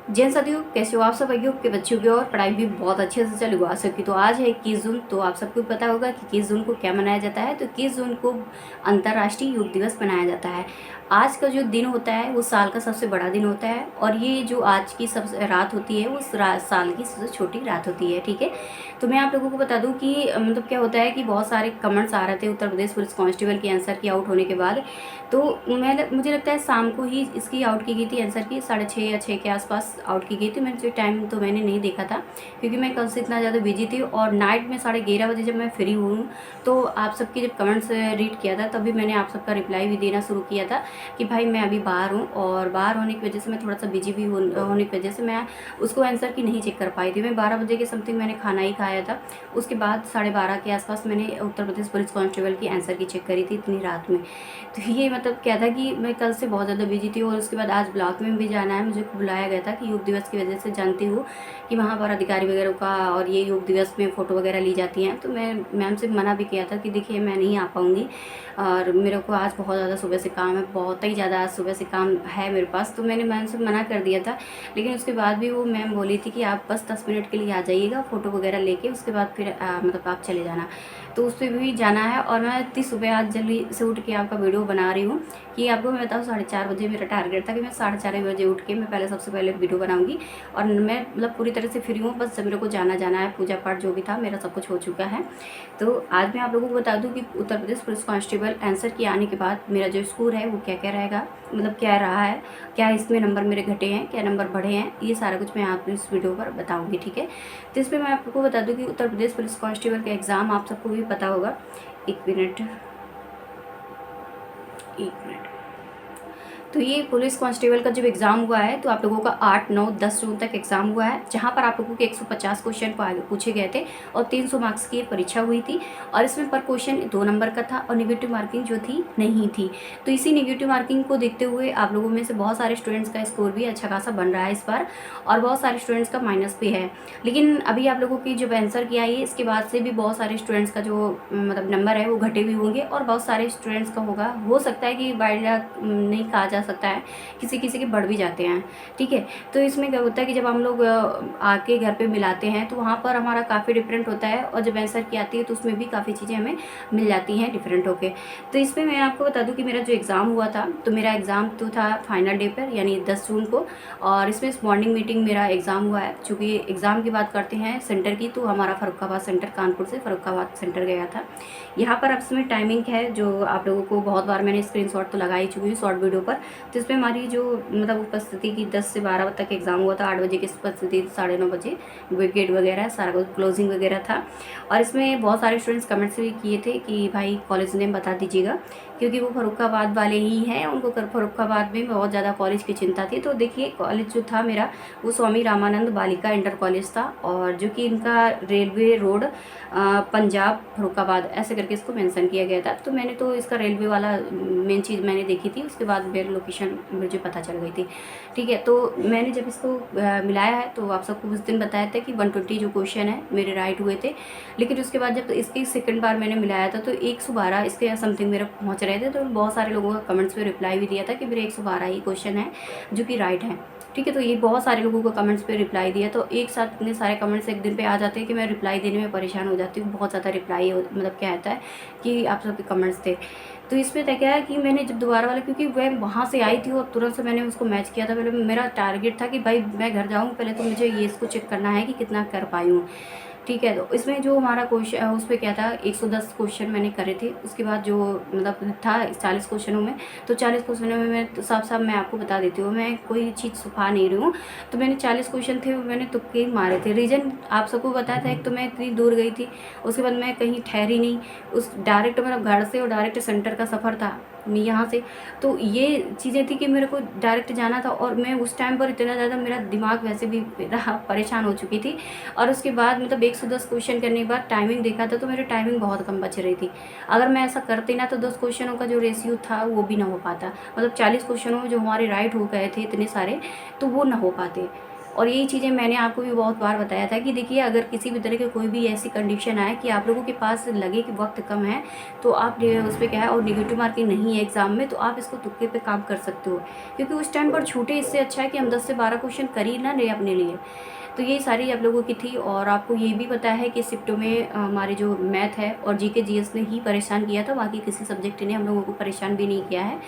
जैन साथियों, कैसे हो आप सब? आइए के बच्चों की और पढ़ाई भी बहुत अच्छे से चली हुआ सबकी। तो आज है 21 जून। तो आप सबको पता होगा कि 21 जून को क्या मनाया जाता है। तो 21 जून को अंतर्राष्ट्रीय योग दिवस मनाया जाता है। आज का जो दिन होता है वो साल का सबसे बड़ा दिन होता है, और ये जो आज की सबसे रात होती है वो साल की सबसे छोटी रात होती है। ठीक है, तो मैं आप लोगों को बता दूं कि मतलब क्या होता है कि बहुत सारे कमेंट्स आ रहे थे उत्तर प्रदेश पुलिस कांस्टेबल के आंसर की आउट होने के बाद। तो मुझे लगता है शाम को ही इसकी आउट की गई थी, आंसर की 6:30 या 6 के आसपास आउट की गई थी। मैंने टाइम तो मैंने नहीं देखा था, क्योंकि मैं कल से इतना ज़्यादा बिजी थी। और नाइट में 11:30 बजे जब मैं फ्री हूँ, तो आप सबके जब कमेंट्स रीड किया था तभी मैंने आप सबका रिप्लाई भी देना शुरू किया था कि भाई मैं अभी बाहर हूँ, और बाहर होने की वजह से मैं थोड़ा सा बिजी भी होने की वजह से मैं उसको आंसर की नहीं चेक कर पाई थी। मैं 12 बजे के समथिंग मैंने खाना ही खाया था। उसके बाद 12:30 के आसपास मैंने उत्तर प्रदेश पुलिस कांस्टेबल की आंसर की चेक करी थी इतनी रात में। तो ये मतलब क्या था कि मैं कल से बहुत ज़्यादा बिजी थी, और उसके बाद आज ब्लॉक में भी जाना है। मुझे बुलाया गया था कि योग दिवस की वजह से जानती हूँ कि वहाँ पर अधिकारी वगैरह का और ये योग दिवस में फ़ोटो वगैरह ली जाती हैं। तो मैं मैम से मना भी किया था कि देखिए मैं नहीं आ पाऊँगी, और मेरे को आज बहुत ज़्यादा सुबह से काम है, बहुत ही ज़्यादा आज सुबह से काम है मेरे पास। तो मैंने मैम से मना कर दिया था, लेकिन उसके बाद भी वो मैम बोली थी कि आप बस 10 मिनट के लिए आ जाइएगा फ़ोटो वगैरह लेके, उसके बाद फिर मतलब आप चले जाना। तो उस पर भी जाना है। और मैं इतनी सुबह आज जल्दी से उठ के आपका वीडियो बना रही हूँ कि आपको मैं बताऊँ 4:30 बजे मेरा टारगेट था कि मैं 4:30 बजे उठ के मैं पहले सबसे पहले वीडियो बनाऊँगी। और मैं मतलब पूरी तरह से फ्री हूँ, बस मेरे को जाना है। पूजा पाठ जो भी था मेरा सब कुछ हो चुका है। तो आज मैं आप लोगों को बता दूं कि Uttar Pradesh police constable answer के आने के बाद मेरा जो स्कोर है वो क्या क्या रहेगा, मतलब क्या रहा है, क्या इसमें नंबर मेरे घटे हैं, क्या नंबर बढ़े हैं, ये सारा कुछ मैं आपको इस वीडियो पर बताऊंगी। ठीक है, तो इसमें मैं आपको बता दूं कि उत्तर प्रदेश पुलिस कांस्टेबल का एग्ज़ाम आप सबको भी पता होगा। एक मिनट, एक मिनट। तो ये पुलिस कांस्टेबल का जब एग्ज़ाम हुआ है तो आप लोगों का 8, 9, 10 जून तक एग्ज़ाम हुआ है, जहाँ पर आप लोगों के 150 क्वेश्चन पूछे गए थे और 300 मार्क्स की परीक्षा हुई थी। और इसमें पर क्वेश्चन 2 नंबर का था, और नेगेटिव मार्किंग जो थी नहीं थी। तो इसी नेगेटिव मार्किंग को देखते हुए आप लोगों में से बहुत सारे स्टूडेंट्स का स्कोर भी अच्छा खासा बन रहा है इस बार, और बहुत सारे स्टूडेंट्स का माइनस भी है। लेकिन अभी आप लोगों की जब आंसर किया है इसके बाद से भी बहुत सारे स्टूडेंट्स का जो मतलब नंबर है वो घटे भी होंगे, और बहुत सारे स्टूडेंट्स का होगा, हो सकता है कि बाई लक नहीं कहा जा सकता है, किसी किसी के बढ़ भी जाते हैं। ठीक है, तो इसमें क्या होता है कि जब हम लोग आके घर पे मिलाते हैं तो वहाँ पर हमारा काफ़ी डिफरेंट होता है, और जब आंसर की आती है तो उसमें भी काफ़ी चीज़ें हमें मिल जाती हैं डिफरेंट होके। तो इसमें मैं आपको बता दूं कि मेरा जो एग्ज़ाम हुआ था, तो मेरा एग्ज़ाम तो था फाइनल डे पर यानी 10 जून को, और इसमें मॉर्निंग मीटिंग मेरा एग्ज़ाम हुआ है। चूँकि एग्ज़ाम की बात करते हैं सेंटर की, तो हमारा फर्रुखाबाद सेंटर, कानपुर से फर्रुखाबाद सेंटर गया था। यहाँ पर अब इसमें टाइमिंग है जो आप लोगों को बहुत बार मैंने स्क्रीनशॉट तो लगा ही चुकी हूँ शॉर्ट वीडियो पर। तो इसमें हमारी जो मतलब उपस्थिति की 10 से 12 तक एग्ज़ाम हुआ था। 8 बजे की उपस्थिति, 9:30 बजे विकेट वगैरह सारा कुछ क्लोजिंग वगैरह था। और इसमें बहुत सारे स्टूडेंट्स कमेंट्स भी किए थे कि भाई कॉलेज नेम बता दीजिएगा, क्योंकि वो फर्रुखाबाद वाले ही हैं, उनको फर्रुखाबाद में बहुत ज़्यादा कॉलेज की चिंता थी। तो देखिए कॉलेज जो था मेरा वो स्वामी रामानंद बालिका इंटर कॉलेज था, और जो कि इनका रेलवे रोड पंजाब फर्रुखाबाद ऐसे करके इसको मेंशन किया गया था। तो मैंने तो इसका रेलवे वाला मेन चीज़ मैंने देखी थी, उसके बाद मेरी लोकेशन मुझे पता चल गई थी। ठीक है, तो मैंने जब इसको मिलाया है तो आप सबको उस दिन बताया था कि 120 जो क्वेश्चन है मेरे राइट हुए थे। लेकिन उसके बाद जब इसकी सेकंड बार मैंने मिलाया था तो 112 इसके समथिंग मेरे पहुँच रहे थे। तो बहुत सारे लोगों का कमेंट्स में रिप्लाई भी दिया था कि मेरे 112 ही क्वेश्चन है जो कि राइट है। ठीक है, तो ये बहुत सारे लोगों को कमेंट्स पे रिप्लाई दिया, तो एक साथ इतने सारे कमेंट्स एक दिन पे आ जाते हैं कि मैं रिप्लाई देने में परेशान हो जाती हूँ। बहुत ज़्यादा रिप्लाई मतलब क्या आता है कि आप सबके कमेंट्स थे। तो इसमें तय क्या है कि मैंने जब दोबारा वाला, क्योंकि वह वहाँ से आई थी और तुरंत से मैंने उसको मैच किया था। पहले मेरा टारगेट था कि भाई मैं घर जाऊँ पहले तो मुझे ये इसको चेक करना है कि कितना कर पाई हूँ। ठीक है, तो इसमें जो हमारा क्वेश्चन उस पर क्या था, 110 क्वेश्चन मैंने करे थे। उसके बाद जो मतलब था 40 क्वेश्चनों में, तो 40 क्वेश्चनों में मैं तो साफ साफ मैं आपको बता देती हूँ, मैं कोई चीज़ छुपा नहीं रही हूँ। तो मैंने 40 क्वेश्चन थे मैंने तुक्के ही मारे थे। रीज़न आप सबको बताया था, एक तो मैं इतनी दूर गई थी, उसके बाद मैं कहीं ठहरी नहीं, उस डायरेक्ट मेरा घर से और डायरेक्ट सेंटर का सफ़र था यहाँ से। तो ये चीज़ें थी कि मेरे को डायरेक्ट जाना था, और मैं उस टाइम पर इतना ज़्यादा मेरा दिमाग वैसे भी परेशान हो चुकी थी। और उसके बाद मतलब 110 क्वेश्चन करने के बाद टाइमिंग देखा था तो मेरी टाइमिंग बहुत कम बच रही थी। अगर मैं ऐसा करती ना तो 10 क्वेश्चनों का जो रेशियो था वो भी ना हो पाता, मतलब 40 क्वेश्चनों में जो हमारे राइट हो गए थे इतने सारे, तो वो ना हो पाते। और यही चीज़ें मैंने आपको भी बहुत बार बताया था कि देखिए, अगर किसी भी तरह की कोई भी ऐसी कंडीशन आए कि आप लोगों के पास लगे कि वक्त कम है, तो आप उस पर क्या है, और निगेटिव मार्किंग नहीं है एग्ज़ाम में, तो आप इसको तुक्के पे काम कर सकते हो, क्योंकि उस टाइम पर छूटे इससे अच्छा है कि हम 10 से 12 क्वेश्चन कर ही ना लें अपने लिए। तो ये सारी आप लोगों की थी। और आपको ये भी पता है कि शिफ्टों में हमारे जो मैथ है और जीके जीएस ने ही परेशान किया था, बाकी किसी सब्जेक्ट ने हम लोगों को परेशान भी नहीं किया है।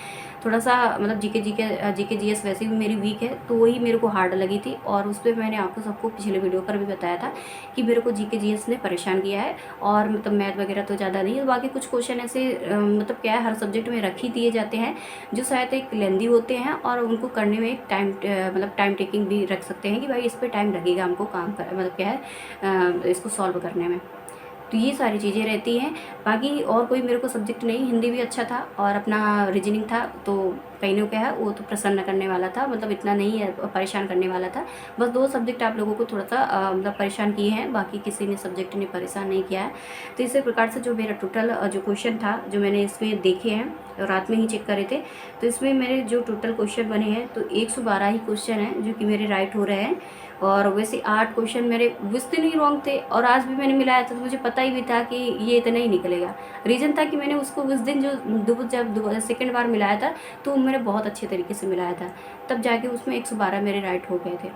थोड़ा सा मतलब जीके जीएस वैसे भी मेरी वीक है, तो वही मेरे को हार्ड लगी थी, और उस पर मैंने आपको सबको पिछले वीडियो पर भी बताया था कि मेरे को जीके जीएस ने परेशान किया है। और मतलब मैथ वगैरह तो ज़्यादा नहीं है, बाकी कुछ क्वेश्चन ऐसे मतलब क्या है, हर सब्जेक्ट में रख ही दिए जाते हैं जो शायद एक लेंदी होते हैं, और उनको करने में एक टाइम मतलब टाइम टेकिंग भी रख सकते हैं कि भाई इस पर टाइम लगेगा हमको काम कर, मतलब क्या है इसको सॉल्व करने में। तो ये सारी चीज़ें रहती हैं। बाकी और कोई मेरे को सब्जेक्ट नहीं, हिंदी भी अच्छा था और अपना रीजनिंग था, तो कहीं ना क्या है वो तो प्रसन्न करने वाला था, मतलब इतना नहीं है परेशान करने वाला था। बस 2 सब्जेक्ट आप लोगों को थोड़ा सा मतलब परेशान किए हैं, बाकी किसी ने सब्जेक्ट ने परेशान नहीं किया है। तो इसी प्रकार से जो मेरा टोटल जो क्वेश्चन था, जो मैंने इसमें देखे हैं, रात में ही चेक करे थे, तो इसमें मेरे जो टोटल क्वेश्चन बने हैं, तो 112 ही क्वेश्चन हैं जो कि मेरे राइट हो रहे हैं। और वैसे 8 क्वेश्चन मेरे उस दिन ही रॉन्ग थे, और आज भी मैंने मिलाया था, तो मुझे पता ही भी था कि ये इतना ही निकलेगा। रीज़न था कि मैंने उसको उस दिन जो जब सेकेंड बार मिलाया था, तो मैंने बहुत अच्छे तरीके से मिलाया था, तब जाके उसमें 112 मेरे राइट हो गए थे।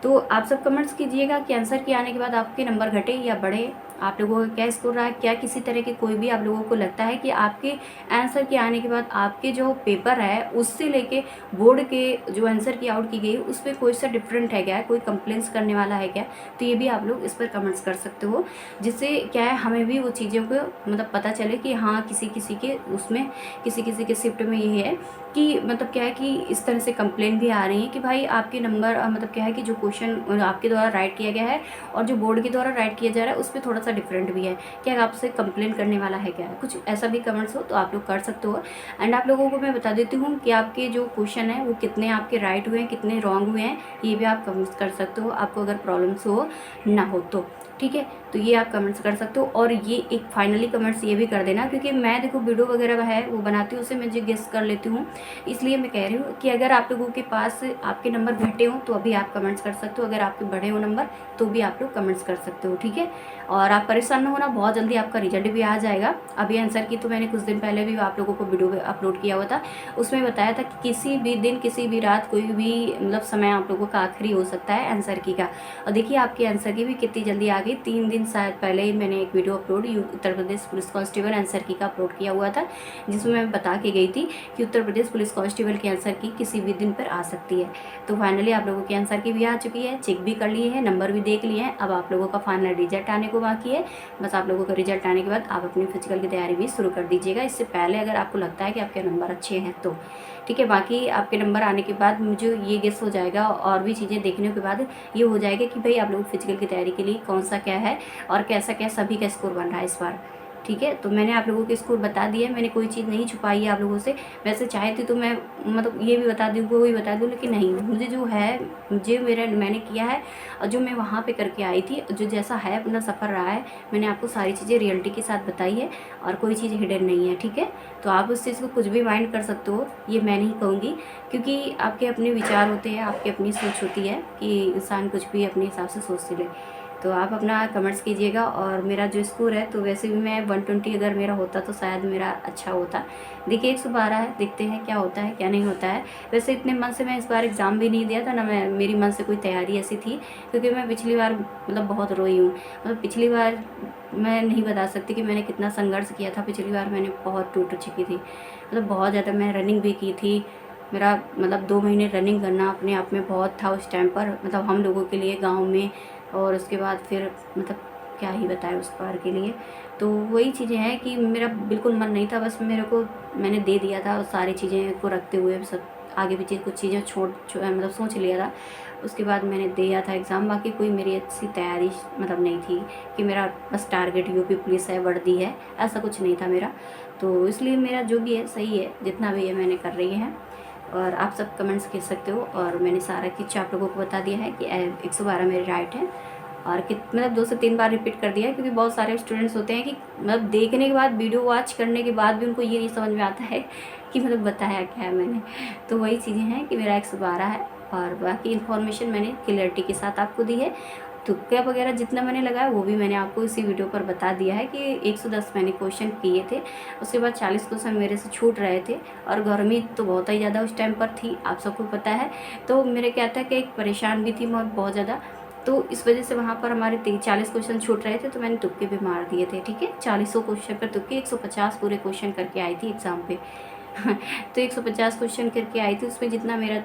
तो आप सब कमेंट्स कीजिएगा कि आंसर के आने के बाद आपके नंबर घटे या बढ़े, आप लोगों का क्या स्कोर रहा है, क्या किसी तरह की कोई भी आप लोगों को लगता है कि आपके आंसर के आने के बाद आपके जो पेपर है उससे लेके बोर्ड के जो आंसर की आउट की गई उस पर कोई सा डिफरेंट है क्या, कोई कंप्लेंट्स करने वाला है क्या, तो ये भी आप लोग इस पर कमेंट्स कर सकते हो, जिससे क्या है हमें भी वो चीज़ों को मतलब पता चले कि हाँ किसी किसी के उसमें, किसी किसी के शिफ्ट में ये है कि मतलब क्या है कि इस तरह से कंप्लेन भी आ रही है कि भाई आपके नंबर मतलब क्या है कि जो क्वेश्चन आपके द्वारा राइट किया गया है और जो बोर्ड के द्वारा राइट किया जा रहा है उस पर थोड़ा सा डिफरेंट भी है, क्या आपसे कंप्लेन करने वाला है क्या, कुछ ऐसा भी कमेंट्स हो तो आप लोग कर सकते हो। एंड आप लोगों को मैं बता देती हूँ कि आपके जो क्वेश्चन है वो कितने आपके राइट हुए हैं, कितने रॉन्ग हुए हैं, ये भी आप कमेंट्स कर सकते हो, आपको अगर प्रॉब्लम्स हो ना हो तो, ठीक है। तो ये आप कमेंट्स कर सकते हो। और ये एक फाइनली कमेंट्स ये भी कर देना, क्योंकि मैं देखो वीडियो वगैरह है वो बनाती हूँ, उससे मैं जो गेस कर लेती हूँ, इसलिए मैं कह रही हूँ कि अगर आप लोगों के पास आपके नंबर घटे हो तो अभी आप कमेंट्स कर सकते हो, अगर आपके बढ़े हो नंबर तो भी आप लोग कमेंट्स कर सकते हो, ठीक है। और आप परेशान ना होना, बहुत जल्दी आपका रिजल्ट भी आ जाएगा। अभी आंसर की तो मैंने कुछ दिन पहले भी आप लोगों को वीडियो अपलोड किया हुआ था, उसमें बताया था कि किसी भी दिन किसी भी रात कोई भी मतलब समय आप लोगों का आखिरी हो सकता है आंसर की का। और देखिए आपके आंसर की भी कितनी जल्दी आ गई, 3 दिन शायद पहले ही मैंने एक video upload Uttar Pradesh police constable answer की का अपलोड किया हुआ था, जिसमें मैं बता के गई थी कि उत्तर प्रदेश पुलिस कांस्टेबल के आंसर की किसी भी दिन पर आ सकती है। तो फाइनली आप लोगों के आंसर की भी आ चुकी है, चेक भी कर लिए हैं, नंबर भी देख लिए हैं, अब आप लोगों का फाइनल रिजल्ट आने को बाकी है। बस आप लोगों का रिजल्ट आने के बाद आप अपनी फिजिकल की तैयारी भी शुरू कर दीजिएगा, इससे पहले अगर आपको लगता है कि आपके नंबर अच्छे हैं तो, ठीक है। बाकी आपके नंबर आने के बाद मुझे ये गेस हो जाएगा और भी चीज़ें देखने के बाद ये हो जाएगा कि भाई आप लोग फिजिकल की तैयारी के लिए कौन सा क्या है और कैसा क्या सभी का स्कोर बन रहा है इस बार, ठीक है। तो मैंने आप लोगों के स्कोर बता दिया है, मैंने कोई चीज़ नहीं छुपाई है आप लोगों से। वैसे चाहे थी तो मैं मतलब ये भी बता दूँ वो भी बता दूँ, लेकिन नहीं, मुझे जो है मुझे मैंने किया है और जो मैं वहाँ पे करके आई थी, जो जैसा है अपना सफ़र रहा है, मैंने आपको सारी चीज़ें रियलिटी के साथ बताई है और कोई चीज़ हिडन नहीं है, ठीक है। तो आप उस चीज़ को कुछ भी माइंड कर सकते हो, ये मैं नहीं कहूँगी, क्योंकि आपके अपने विचार होते हैं, आपकी अपनी सोच होती है कि इंसान कुछ भी अपने हिसाब से सोच ले। तो आप अपना कमेंट्स कीजिएगा। और मेरा जो स्कोर है तो वैसे भी मैं 120 अगर मेरा होता तो शायद मेरा अच्छा होता। देखिए 112 है, देखते हैं क्या होता है क्या नहीं होता है। वैसे इतने मन से मैं इस बार एग्ज़ाम भी नहीं दिया था ना, मैं मेरी मन से कोई तैयारी ऐसी थी, क्योंकि मैं पिछली बार मतलब बहुत रोई हूँ। मतलब पिछली बार मैं नहीं बता सकती कि मैंने कितना संघर्ष किया था, पिछली बार मैंने बहुत टूट चुकी थी, मतलब बहुत ज़्यादा। मैं रनिंग भी की थी, मेरा मतलब 2 महीने रनिंग करना अपने आप में बहुत था उस टाइम पर, मतलब हम लोगों के लिए गाँव में। और उसके बाद फिर मतलब क्या ही बताएं उस बार के लिए। तो वही चीज़ें हैं कि मेरा बिल्कुल मन नहीं था, बस मेरे को मैंने दे दिया था और सारी चीज़ें को रखते हुए सब आगे पीछे कुछ चीज़ें मतलब सोच लिया था, उसके बाद मैंने दिया था एग्ज़ाम। बाकी कोई मेरी अच्छी तैयारी मतलब नहीं थी कि मेरा बस टारगेट यूपी पुलिस है, वर्दी है, ऐसा कुछ नहीं था मेरा। तो इसलिए मेरा जो भी है सही है, जितना भी है मैंने कर रही है। और आप सब कमेंट्स कर सकते हो, और मैंने सारा कुछ आप लोगों को बता दिया है कि 112 मेरे राइट है। और मतलब 2 से 3 बार रिपीट कर दिया है, क्योंकि बहुत सारे स्टूडेंट्स होते हैं कि मतलब देखने के बाद, वीडियो वॉच करने के बाद भी उनको ये नहीं समझ में आता है कि मतलब बताया क्या है मैंने। तो वही चीज़ें हैं कि मेरा 112 है और बाकी इन्फॉर्मेशन मैंने क्लियरिटी के साथ आपको दी है। तुक्का वगैरह जितना मैंने लगाया वो भी मैंने आपको इसी वीडियो पर बता दिया है कि 110 मैंने क्वेश्चन किए थे, उसके बाद 40 क्वेश्चन मेरे से छूट रहे थे और गर्मी तो बहुत ही ज़्यादा उस टाइम पर थी, आप सबको पता है। तो मेरे क्या था कि एक परेशान भी थी मैं बहुत ज़्यादा, तो इस वजह से वहाँ पर हमारे 40 क्वेश्चन छूट रहे थे, तो मैंने तुक्के भी मार दिए थे। ठीक है, 40 क्वेश्चन पर तुक्के, 150 पूरे क्वेश्चन करके आई थी एग्ज़ाम पे। तो 150 क्वेश्चन करके आई थी, उसमें जितना मेरा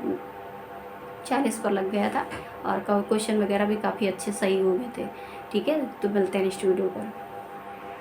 40 पर लग गया था और क्वेश्चन वगैरह भी काफ़ी अच्छे सही हो गए थे। ठीक है, तो मिलते हैं नेक्स्ट वीडियो पर।